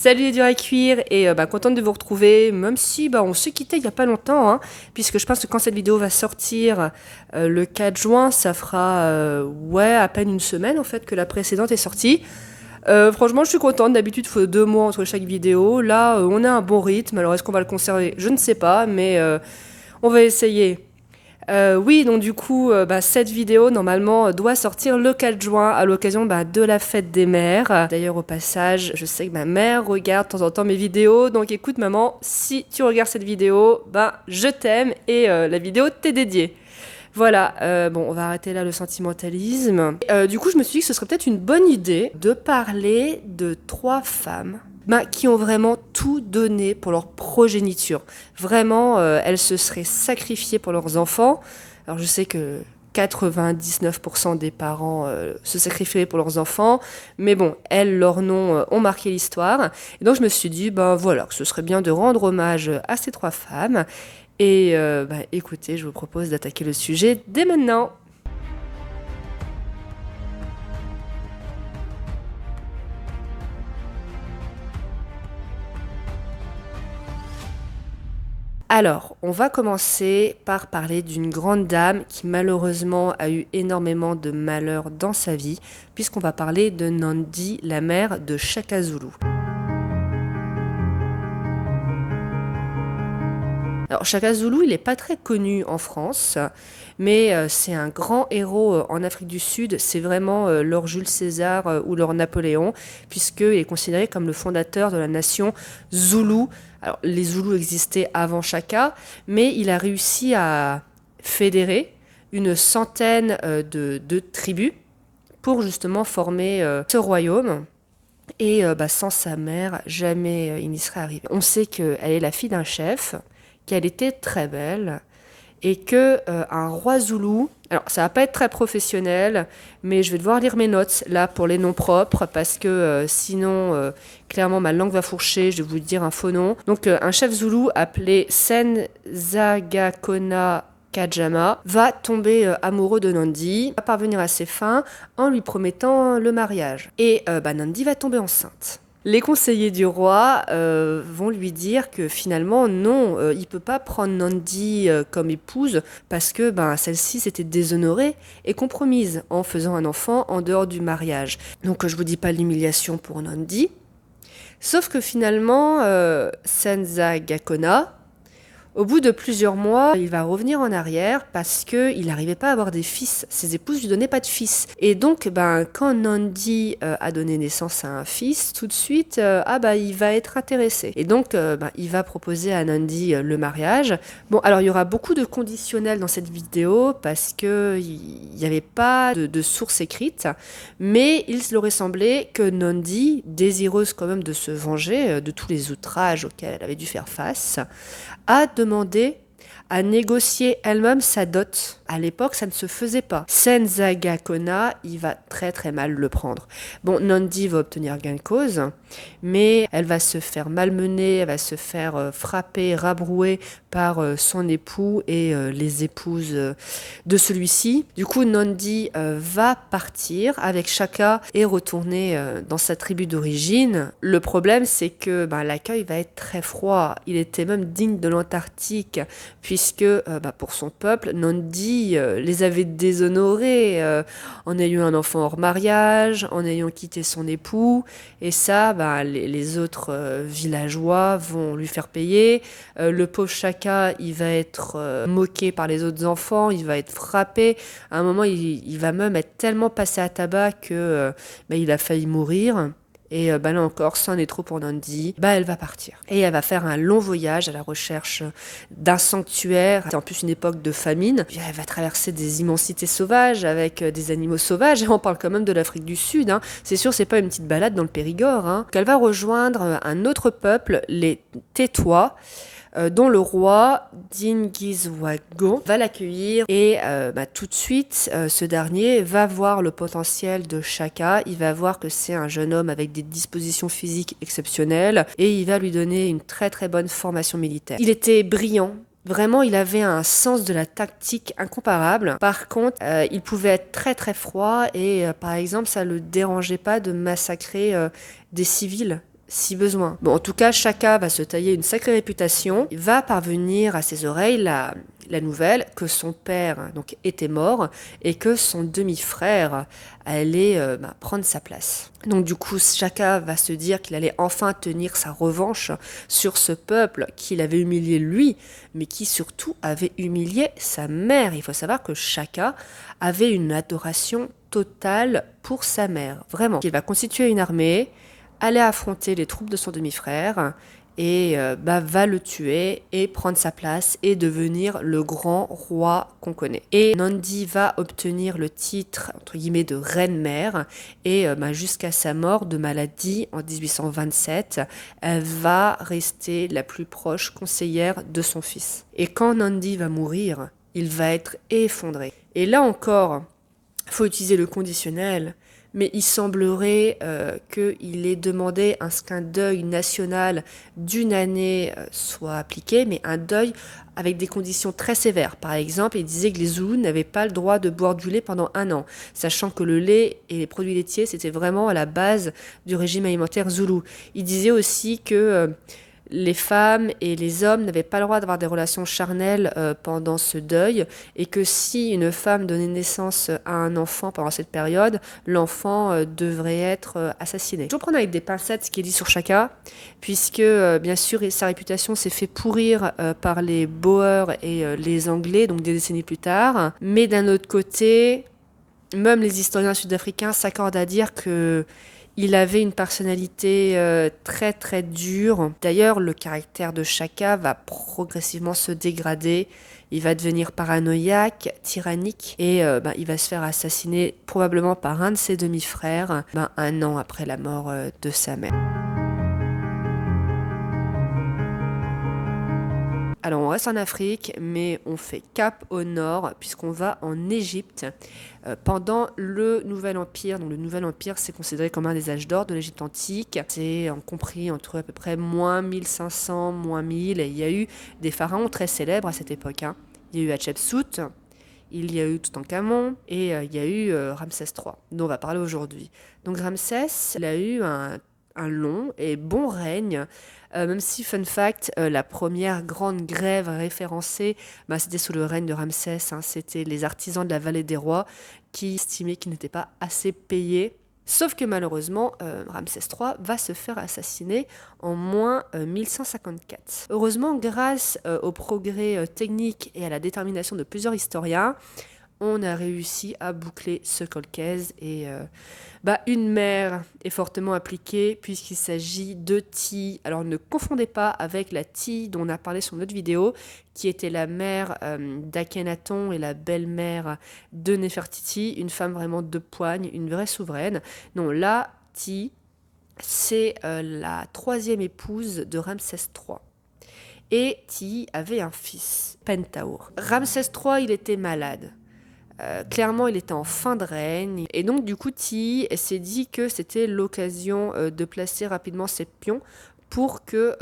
Salut les durs à cuire et contente de vous retrouver, même si on s'est quitté il n'y a pas longtemps, hein, puisque je pense que quand cette vidéo va sortir le 4 juin, ça fera à peine une semaine en fait que la précédente est sortie. Franchement, je suis contente. D'habitude, il faut 2 mois entre chaque vidéo. Là, on a un bon rythme. Alors, est-ce qu'on va le conserver? Je ne sais pas, mais on va essayer. Oui, donc du coup, cette vidéo, normalement, doit sortir le 4 juin à l'occasion de la fête des mères. D'ailleurs, au passage, je sais que ma mère regarde de temps en temps mes vidéos. Donc écoute, maman, si tu regardes cette vidéo, je t'aime et la vidéo t'est dédiée. Voilà, on va arrêter là le sentimentalisme. Du coup, je me suis dit que ce serait peut-être une bonne idée de parler de 3 femmes qui ont vraiment tout donné pour leur progéniture. Vraiment, elles se seraient sacrifiées pour leurs enfants. Alors je sais que 99% des parents se sacrifieraient pour leurs enfants, mais bon, elles, leurs noms ont marqué l'histoire. Et donc je me suis dit, que ce serait bien de rendre hommage à ces 3 femmes. Et écoutez, je vous propose d'attaquer le sujet dès maintenant. Alors, on va commencer par parler d'une grande dame qui malheureusement a eu énormément de malheur dans sa vie, puisqu'on va parler de Nandi, la mère de Shaka Zulu. Alors, Shaka Zulu, il n'est pas très connu en France, mais c'est un grand héros en Afrique du Sud. C'est vraiment leur Jules César ou leur Napoléon, puisqu'il est considéré comme le fondateur de la nation Zoulou. Alors, les Zoulous existaient avant Shaka, mais il a réussi à fédérer une centaine de tribus pour justement former ce royaume. Et sans sa mère, jamais il n'y serait arrivé. On sait qu'elle est la fille d'un chef, qu'elle était très belle et que un roi zoulou, alors ça va pas être très professionnel, mais je vais devoir lire mes notes là pour les noms propres parce que sinon clairement ma langue va fourcher, je vais vous dire un faux nom. Donc un chef zoulou appelé Senzagakona Kajama va tomber amoureux de Nandi, va parvenir à ses fins en lui promettant le mariage. Et Nandi va tomber enceinte. Les conseillers du roi vont lui dire que finalement, non, il ne peut pas prendre Nandi comme épouse parce que celle-ci s'était déshonorée et compromise en faisant un enfant en dehors du mariage. Donc je ne vous dis pas l'humiliation pour Nandi. Sauf que finalement, Senzagakona, au bout de plusieurs mois, il va revenir en arrière parce qu'il n'arrivait pas à avoir des fils. Ses épouses ne lui donnaient pas de fils. Et donc, quand Nandi a donné naissance à un fils, tout de suite, il va être intéressé. Et donc, il va proposer à Nandi le mariage. Bon, alors il y aura beaucoup de conditionnels dans cette vidéo parce qu'il n'y avait pas de source écrite. Mais il aurait semblé que Nandi, désireuse quand même de se venger de tous les outrages auxquels elle avait dû faire face, a demandé à négocier elle-même sa dot. À l'époque, ça ne se faisait pas. Senzagakona, il va très très mal le prendre. Bon, Nandi va obtenir gain de cause, mais elle va se faire malmener, elle va se faire frapper, rabrouer par son époux et les épouses de celui-ci. Du coup, Nandi va partir avec Shaka et retourner dans sa tribu d'origine. Le problème, c'est que l'accueil va être très froid. Il était même digne de l'Antarctique, puisque pour son peuple, Nandi les avait déshonorés en ayant un enfant hors mariage, en ayant quitté son époux, et ça, les autres villageois vont lui faire payer. Le pauvre Shaka, il va être moqué par les autres enfants, il va être frappé. À un moment, il va même être tellement passé à tabac que il a failli mourir. Et là encore, c'en est trop pour Nandi. Elle va partir. Et elle va faire un long voyage à la recherche d'un sanctuaire. C'est en plus une époque de famine. Puis elle va traverser des immensités sauvages avec des animaux sauvages. Et on parle quand même de l'Afrique du Sud. Hein. C'est sûr, c'est pas une petite balade dans le Périgord. Hein. Elle va rejoindre un autre peuple, les Tétois, dont le roi Dingiswago va l'accueillir et tout de suite ce dernier va voir le potentiel de Shaka, il va voir que c'est un jeune homme avec des dispositions physiques exceptionnelles et il va lui donner une très très bonne formation militaire. Il était brillant. Vraiment, il avait un sens de la tactique incomparable. Par contre, il pouvait être très très froid et par exemple, ça ne le dérangeait pas de massacrer des civils si besoin. Bon, en tout cas, Shaka va se tailler une sacrée réputation. Il va parvenir à ses oreilles la nouvelle que son père donc, était mort et que son demi-frère allait prendre sa place. Donc du coup, Shaka va se dire qu'il allait enfin tenir sa revanche sur ce peuple qu'il avait humilié lui, mais qui surtout avait humilié sa mère. Il faut savoir que Shaka avait une adoration totale pour sa mère. Vraiment. Il va constituer une armée, aller affronter les troupes de son demi-frère et va le tuer et prendre sa place et devenir le grand roi qu'on connaît. Et Nandi va obtenir le titre entre guillemets de reine-mère et jusqu'à sa mort de maladie en 1827, elle va rester la plus proche conseillère de son fils. Et quand Nandi va mourir, il va être effondré. Et là encore, il faut utiliser le conditionnel, mais il semblerait qu'il ait demandé à ce qu'un deuil national d'une année soit appliqué, mais un deuil avec des conditions très sévères. Par exemple, il disait que les Zoulous n'avaient pas le droit de boire du lait pendant 1 an, sachant que le lait et les produits laitiers, c'était vraiment à la base du régime alimentaire zoulou. Il disait aussi que les femmes et les hommes n'avaient pas le droit d'avoir des relations charnelles pendant ce deuil, et que si une femme donnait naissance à un enfant pendant cette période, l'enfant devrait être assassiné. Je prends avec des pincettes ce qui est dit sur Shaka, puisque bien sûr sa réputation s'est fait pourrir par les Boers et les Anglais, donc des décennies plus tard. Mais d'un autre côté, même les historiens sud-africains s'accordent à dire que il avait une personnalité très très dure. D'ailleurs, le caractère de Shaka va progressivement se dégrader. Il va devenir paranoïaque, tyrannique, et il va se faire assassiner probablement par un de ses demi-frères 1 an après la mort de sa mère. Alors on reste en Afrique, mais on fait cap au nord, puisqu'on va en Égypte. Pendant le Nouvel Empire, donc le Nouvel Empire c'est considéré comme un des âges d'or de l'Égypte antique. C'est compris entre à peu près moins 1500, moins 1000, et il y a eu des pharaons très célèbres à cette époque. Il y a eu Hatshepsut, il y a eu Toutankhamon, et il y a eu Ramsès III, dont on va parler aujourd'hui. Donc Ramsès, il a eu un long et bon règne, même si, fun fact, la première grande grève référencée, c'était sous le règne de Ramsès. C'était les artisans de la vallée des rois qui estimaient qu'ils n'étaient pas assez payés. Sauf que malheureusement, Ramsès III va se faire assassiner en moins 1154. Heureusement, grâce au progrès technique et à la détermination de plusieurs historiens, on a réussi à boucler ce colcaise, et une mère est fortement appliquée puisqu'il s'agit de Ti. Alors ne confondez pas avec la Ti dont on a parlé sur notre vidéo, qui était la mère d'Akhenaton et la belle-mère de Néfertiti, une femme vraiment de poigne, une vraie souveraine. Non, là, Ti, c'est la 3e épouse de Ramsès III. Et Ti avait un fils, Pentaur. Ramsès III, il était malade. Clairement, il était en fin de règne, et donc du coup, Ti s'est dit que c'était l'occasion de placer rapidement ses pions pour que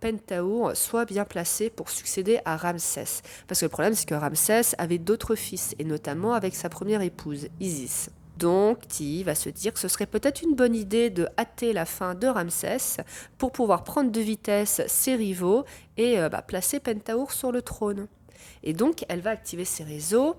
Pentaur soit bien placé pour succéder à Ramsès. Parce que le problème, c'est que Ramsès avait d'autres fils, et notamment avec sa première épouse, Isis. Donc Ti va se dire que ce serait peut-être une bonne idée de hâter la fin de Ramsès pour pouvoir prendre de vitesse ses rivaux et placer Pentaur sur le trône. Et donc, elle va activer ses réseaux.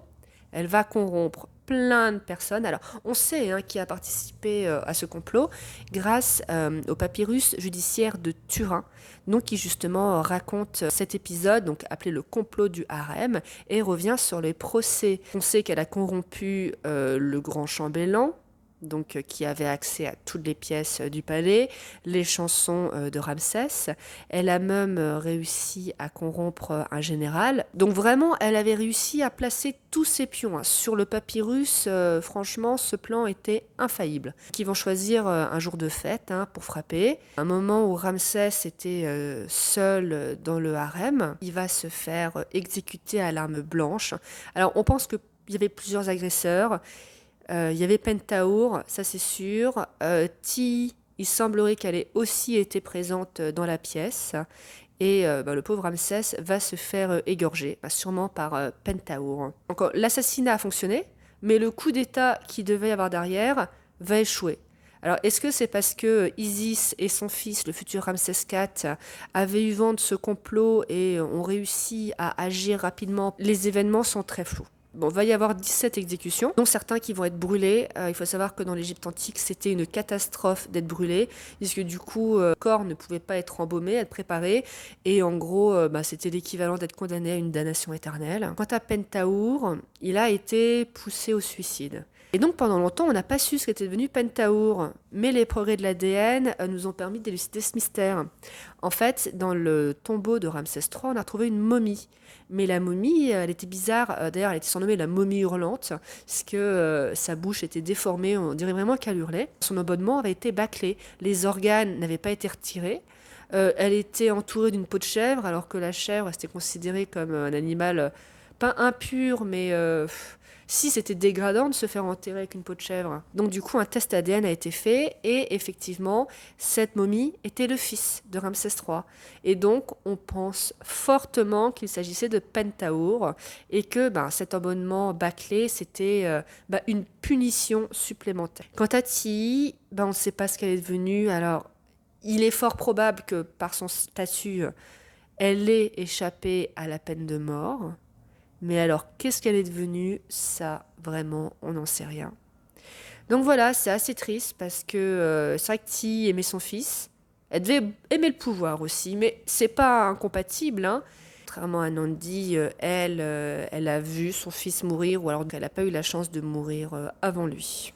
Elle va corrompre plein de personnes. Alors, on sait qui a participé à ce complot grâce au papyrus judiciaire de Turin, donc qui justement raconte cet épisode, donc appelé le complot du harem, et revient sur les procès. On sait qu'elle a corrompu le grand chambellan, donc qui avait accès à toutes les pièces du palais, les chansons de Ramsès. Elle a même réussi à corrompre un général. Donc vraiment, elle avait réussi à placer tous ses pions. Sur le papyrus, franchement, ce plan était infaillible. Ils vont choisir un jour de fête pour frapper. Un moment où Ramsès était seul dans le harem, il va se faire exécuter à l'arme blanche. Alors on pense qu'il y avait plusieurs agresseurs. Il y avait Pentaur, ça c'est sûr. Ti, il semblerait qu'elle ait aussi été présente dans la pièce. Et le pauvre Ramsès va se faire égorger, sûrement par Pentaur. L'assassinat a fonctionné, mais le coup d'État qu'il devait y avoir derrière va échouer. Alors, est-ce que c'est parce que Isis et son fils, le futur Ramsès IV, avaient eu vent de ce complot et ont réussi à agir rapidement? Les événements sont très flous. Bon, il va y avoir 17 exécutions, dont certains qui vont être brûlés. Il faut savoir que dans l'Égypte antique, c'était une catastrophe d'être brûlé, puisque du coup, le corps ne pouvait pas être embaumé, être préparé, et en gros, c'était l'équivalent d'être condamné à une damnation éternelle. Quant à Pentahour, il a été poussé au suicide. Et donc pendant longtemps, on n'a pas su ce qu'était devenu Pentahour, mais les progrès de l'ADN nous ont permis d'élucider ce mystère. En fait, dans le tombeau de Ramsès III, on a retrouvé une momie. Mais la momie, elle était bizarre. D'ailleurs, elle était surnommée la momie hurlante, parce que sa bouche était déformée, on dirait vraiment qu'elle hurlait. Son abonnement avait été bâclé, les organes n'avaient pas été retirés. Elle était entourée d'une peau de chèvre, alors que la chèvre, c'était considéré comme un animal pas impur, mais si c'était dégradant de se faire enterrer avec une peau de chèvre. Donc du coup, un test ADN a été fait et effectivement, cette momie était le fils de Ramsès III. Et donc, on pense fortement qu'il s'agissait de Pentahour et que cet abonnement bâclé, c'était une punition supplémentaire. Quant à Tii, on ne sait pas ce qu'elle est devenue. Alors, il est fort probable que par son statut, elle ait échappé à la peine de mort. Mais alors, qu'est-ce qu'elle est devenue? Ça, vraiment, on n'en sait rien. Donc voilà, c'est assez triste parce que c'est vrai que Tii aimait son fils. Elle devait aimer le pouvoir aussi, mais c'est pas incompatible, hein. Contrairement à Nandi, elle a vu son fils mourir, ou alors qu'elle n'a pas eu la chance de mourir avant lui.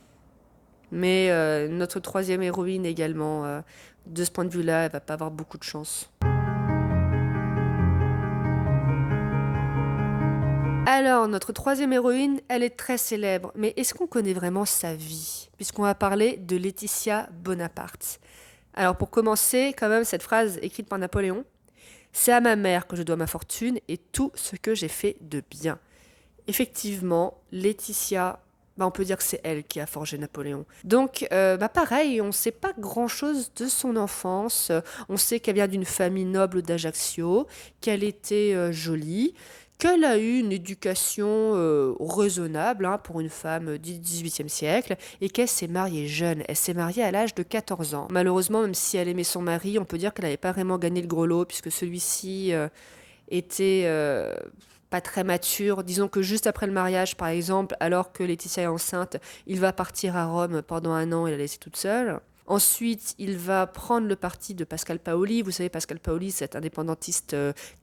Mais notre troisième héroïne également, de ce point de vue-là, elle va pas avoir beaucoup de chance. Alors, notre troisième héroïne, elle est très célèbre, mais est-ce qu'on connaît vraiment sa vie? Puisqu'on va parler de Laetitia Bonaparte. Alors, pour commencer, quand même, cette phrase écrite par Napoléon, c'est à ma mère que je dois ma fortune et tout ce que j'ai fait de bien. Effectivement, Laetitia, on peut dire que c'est elle qui a forgé Napoléon. Donc, pareil, on ne sait pas grand-chose de son enfance. On sait qu'elle vient d'une famille noble d'Ajaccio, qu'elle était jolie, qu'elle a eu une éducation raisonnable pour une femme du XVIIIe siècle et qu'elle s'est mariée jeune. Elle s'est mariée à l'âge de 14 ans. Malheureusement, même si elle aimait son mari, on peut dire qu'elle n'avait pas vraiment gagné le gros lot puisque celui-ci était pas très mature. Disons que juste après le mariage, par exemple, alors que Laetitia est enceinte, il va partir à Rome pendant 1 an et la laisser toute seule. Ensuite, il va prendre le parti de Pascal Paoli. Vous savez, Pascal Paoli, c'est un indépendantiste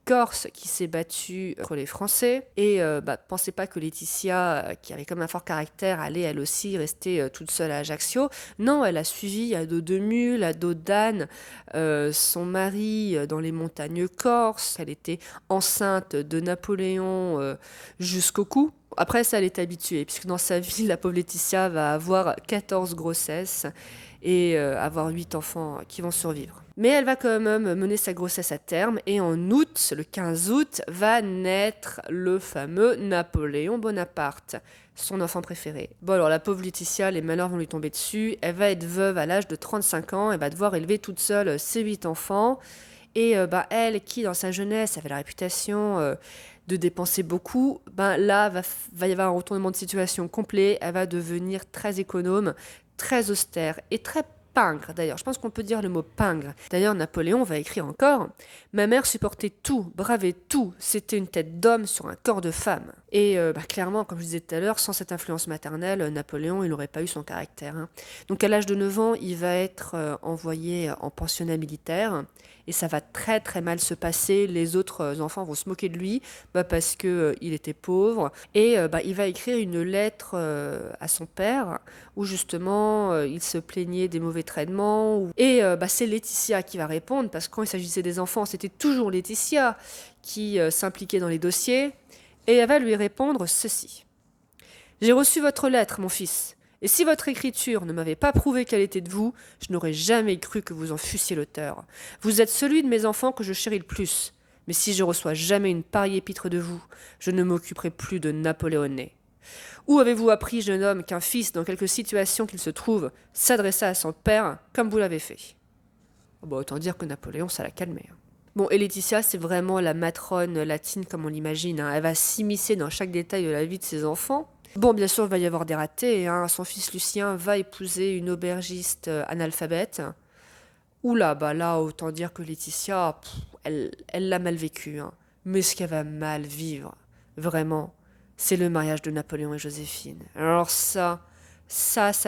corse qui s'est battu contre les Français. Et pensez pas que Laetitia, qui avait comme un fort caractère, allait elle aussi rester toute seule à Ajaccio. Non, elle a suivi à dos de mule, à dos d'âne, son mari dans les montagnes corses. Elle était enceinte de Napoléon jusqu'au cou. Après, ça, elle est habituée, puisque dans sa vie, la pauvre Laetitia va avoir 14 grossesses et avoir 8 enfants qui vont survivre. Mais elle va quand même mener sa grossesse à terme, et en août, le 15 août, va naître le fameux Napoléon Bonaparte, son enfant préféré. Bon alors la pauvre Laetitia, les malheurs vont lui tomber dessus, elle va être veuve à l'âge de 35 ans, elle va devoir élever toute seule ses 8 enfants, et elle qui dans sa jeunesse avait la réputation de dépenser beaucoup, là va y avoir un retournement de situation complet, elle va devenir très économe, très austère et très pingre d'ailleurs. Je pense qu'on peut dire le mot pingre. D'ailleurs, Napoléon va écrire encore: ma mère supportait tout, bravait tout, c'était une tête d'homme sur un corps de femme. Et clairement, comme je disais tout à l'heure, sans cette influence maternelle, Napoléon, il n'aurait pas eu son caractère, hein. Donc à l'âge de 9 ans, il va être envoyé en pensionnat militaire, et ça va très très mal se passer. Les autres enfants vont se moquer de lui parce que il était pauvre, et il va écrire une lettre à son père où justement il se plaignait des mauvais traitements. Et c'est Laetitia qui va répondre, parce que quand il s'agissait des enfants, c'était toujours Laetitia qui s'impliquait dans les dossiers, et elle va lui répondre ceci: j'ai reçu votre lettre, mon fils, et si votre écriture ne m'avait pas prouvé qu'elle était de vous, je n'aurais jamais cru que vous en fussiez l'auteur. Vous êtes celui de mes enfants que je chéris le plus, mais si je reçois jamais une pareille épître de vous, je ne m'occuperai plus de Napoléonais. Où avez-vous appris, jeune homme, qu'un fils, dans quelque situation qu'il se trouve, s'adressa à son père comme vous l'avez fait? Autant dire que Napoléon, ça l'a calmé. Bon, et Laetitia, c'est vraiment la matrone latine comme on l'imagine, hein. Elle va s'immiscer dans chaque détail de la vie de ses enfants. Bon, bien sûr, il va y avoir des ratés, hein. Son fils Lucien va épouser une aubergiste analphabète. Oula, bah là, autant dire que Laetitia, elle l'a mal vécu, hein. Mais ce qu'elle va mal vivre, vraiment, c'est le mariage de Napoléon et Joséphine. Alors ça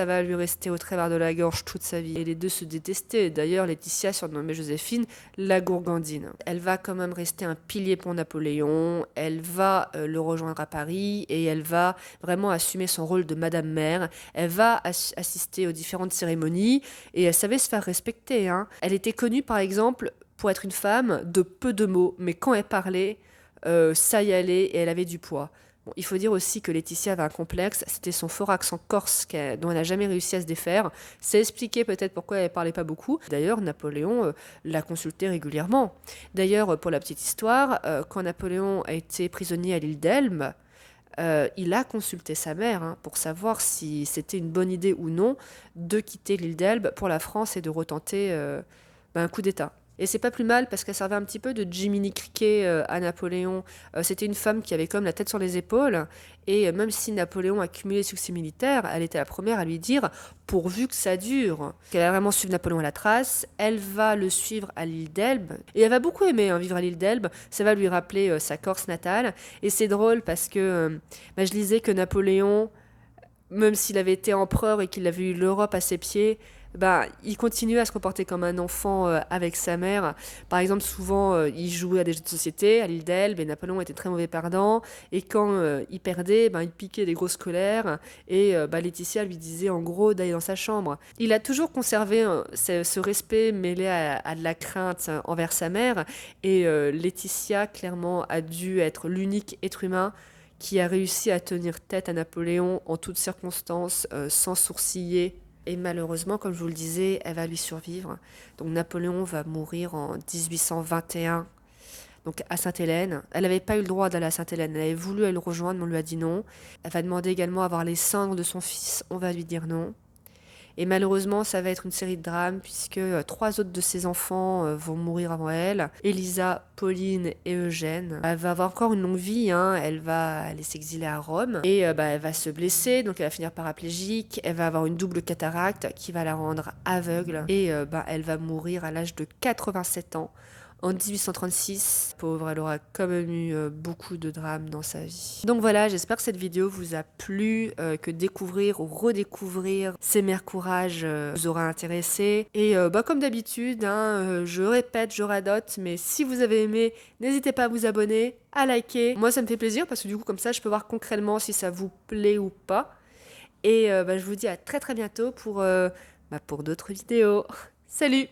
va lui rester au travers de la gorge toute sa vie. Et les deux se détestaient. D'ailleurs, Laetitia surnommait Joséphine la gourgandine. Elle va quand même rester un pilier pour Napoléon. Elle va le rejoindre à Paris et elle va vraiment assumer son rôle de Madame Mère. Elle va assister aux différentes cérémonies et elle savait se faire respecter, hein. Elle était connue, par exemple, pour être une femme de peu de mots, mais quand elle parlait, ça y allait et elle avait du poids. Bon, il faut dire aussi que Laetitia avait un complexe, c'était son fort accent corse dont elle n'a jamais réussi à se défaire. Ça expliquait peut-être pourquoi elle parlait pas beaucoup. D'ailleurs, Napoléon l'a consultée régulièrement. D'ailleurs, pour la petite histoire, quand Napoléon a été prisonnier à l'île d'Elbe, il a consulté sa mère, hein, pour savoir si c'était une bonne idée ou non de quitter l'île d'Elbe pour la France et de retenter un coup d'État. Et c'est pas plus mal parce qu'elle servait un petit peu de Jiminy Cricket à Napoléon. C'était une femme qui avait comme la tête sur les épaules. Et même si Napoléon accumulait des succès militaires, elle était la première à lui dire pourvu que ça dure. Qu'elle a vraiment suivi Napoléon à la trace. Elle va le suivre à l'île d'Elbe. Et elle va beaucoup aimer, hein, vivre à l'île d'Elbe. Ça va lui rappeler sa Corse natale. Et c'est drôle parce que je lisais que Napoléon, même s'il avait été empereur et qu'il avait eu l'Europe à ses pieds, il continuait à se comporter comme un enfant avec sa mère. Par exemple, souvent, il jouait à des jeux de société à l'île d'Elbe et Napoléon était très mauvais perdant. Et quand il perdait, il piquait des grosses colères. Et Laetitia lui disait en gros d'aller dans sa chambre. Il a toujours conservé ce respect mêlé à de la crainte envers sa mère. Et Laetitia, clairement, a dû être l'unique être humain qui a réussi à tenir tête à Napoléon en toutes circonstances, sans sourciller. Et malheureusement, comme je vous le disais, elle va lui survivre. Donc Napoléon va mourir en 1821, donc à Sainte-Hélène. Elle n'avait pas eu le droit d'aller à Sainte-Hélène. Elle avait voulu aller le rejoindre, mais on lui a dit non. Elle va demander également à voir les cendres de son fils. On va lui dire non. Et malheureusement, ça va être une série de drames puisque 3 autres de ses enfants vont mourir avant elle. Elisa, Pauline et Eugène. Elle va avoir encore une longue vie, hein. Elle va aller s'exiler à Rome et elle va se blesser, donc elle va finir paraplégique. Elle va avoir une double cataracte qui va la rendre aveugle et elle va mourir à l'âge de 87 ans. En 1836, pauvre, elle aura quand même eu beaucoup de drames dans sa vie. Donc voilà, j'espère que cette vidéo vous a plu, que découvrir ou redécouvrir ces mères courage vous aura intéressé. Et comme d'habitude, hein, je répète, je radote, mais si vous avez aimé, n'hésitez pas à vous abonner, à liker. Moi, ça me fait plaisir parce que du coup, comme ça, je peux voir concrètement si ça vous plaît ou pas. Et je vous dis à très très bientôt pour d'autres vidéos. Salut!